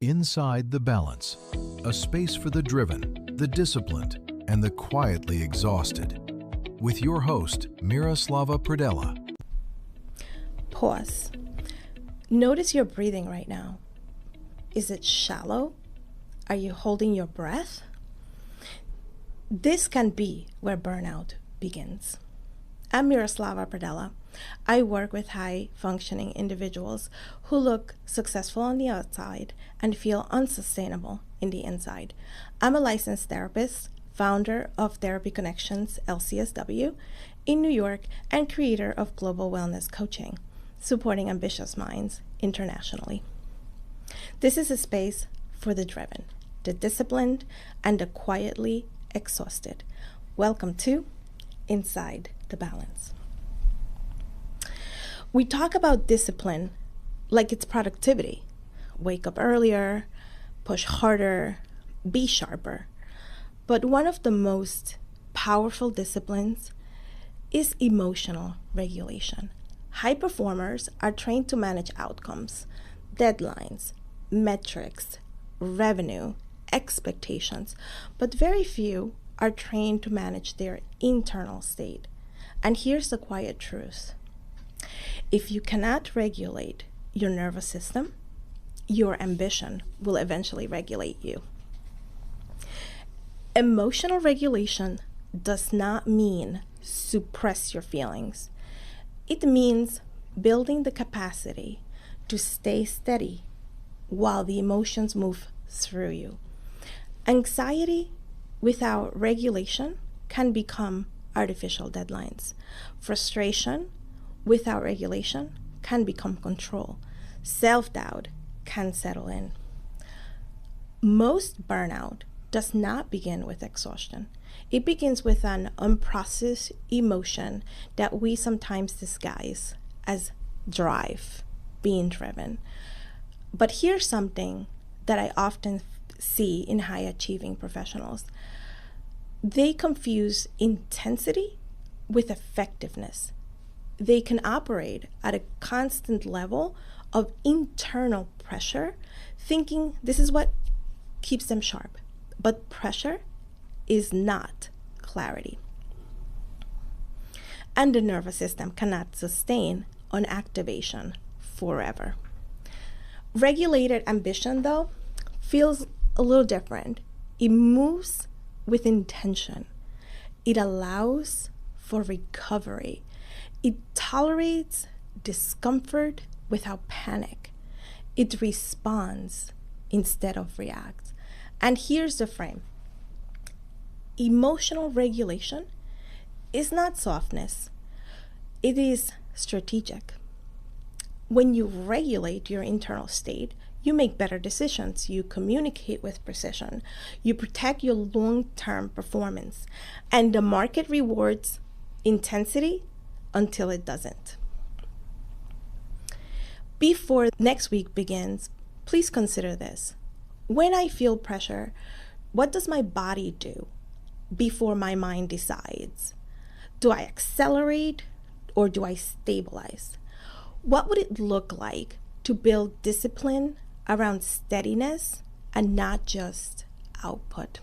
Inside the Balance, a space for the driven, the disciplined, and the quietly exhausted. With your host, Miroslava Pradella. Pause. Notice your breathing right now. Is it shallow? Are you holding your breath? This can be where burnout begins. I'm Miroslava Pradella. I work with high-functioning individuals who look successful on the outside and feel unsustainable in the inside. I'm a licensed therapist, founder of Therapy Connections LCSW in New York, and creator of Global Wellness Coaching, supporting ambitious minds internationally. This is a space for the driven, the disciplined, and the quietly exhausted. Welcome to Inside the Balance. We talk about discipline like it's productivity. Wake up earlier, push harder, be sharper. But one of the most powerful disciplines is emotional regulation. High performers are trained to manage outcomes, deadlines, metrics, revenue, expectations, but very few are trained to manage their internal state. And here's the quiet truth. If you cannot regulate your nervous system, your ambition will eventually regulate you. Emotional regulation does not mean suppress your feelings. It means building the capacity to stay steady while the emotions move through you. Anxiety without regulation can become artificial deadlines. Frustration without regulation can become control. Self-doubt can settle in. Most burnout does not begin with exhaustion. It begins with an unprocessed emotion that we sometimes disguise as drive, being driven. But here's something that I often see in high-achieving professionals. They confuse intensity with effectiveness. They can operate at a constant level of internal pressure, thinking this is what keeps them sharp. But pressure is not clarity. And the nervous system cannot sustain on activation forever. Regulated ambition, though, feels a little different. It moves with intention. It allows for recovery. It tolerates discomfort without panic. It responds instead of reacts. And here's the frame. Emotional regulation is not softness. It is strategic. When you regulate your internal state, you make better decisions. You communicate with precision. You protect your long-term performance. And the market rewards intensity until it doesn't. Before next week begins, please consider this. When I feel pressure, what does my body do before my mind decides? Do I accelerate or do I stabilize? What would it look like to build discipline around steadiness and not just output?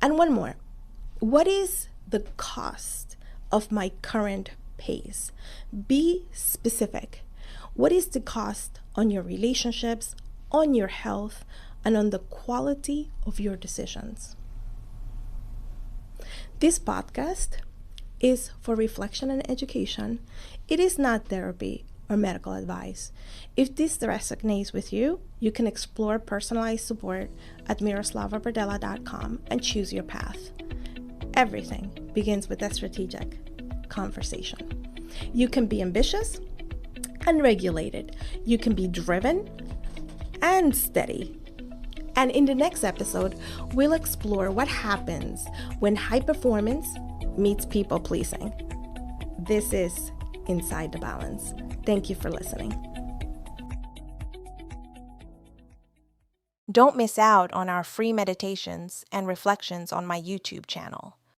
And one more. What is the cost of my current pace? Be specific. What is the cost on your relationships, on your health, and on the quality of your decisions? This podcast is for reflection and education. It is not therapy or medical advice. If this resonates with you, you can explore personalized support at miroslavapradella.com and choose your path. Everything begins with a strategic conversation. You can be ambitious and regulated. You can be driven and steady. And in the next episode, we'll explore what happens when high performance meets people pleasing. This is Inside the Balance. Thank you for listening. Don't miss out on our free meditations and reflections on my YouTube channel.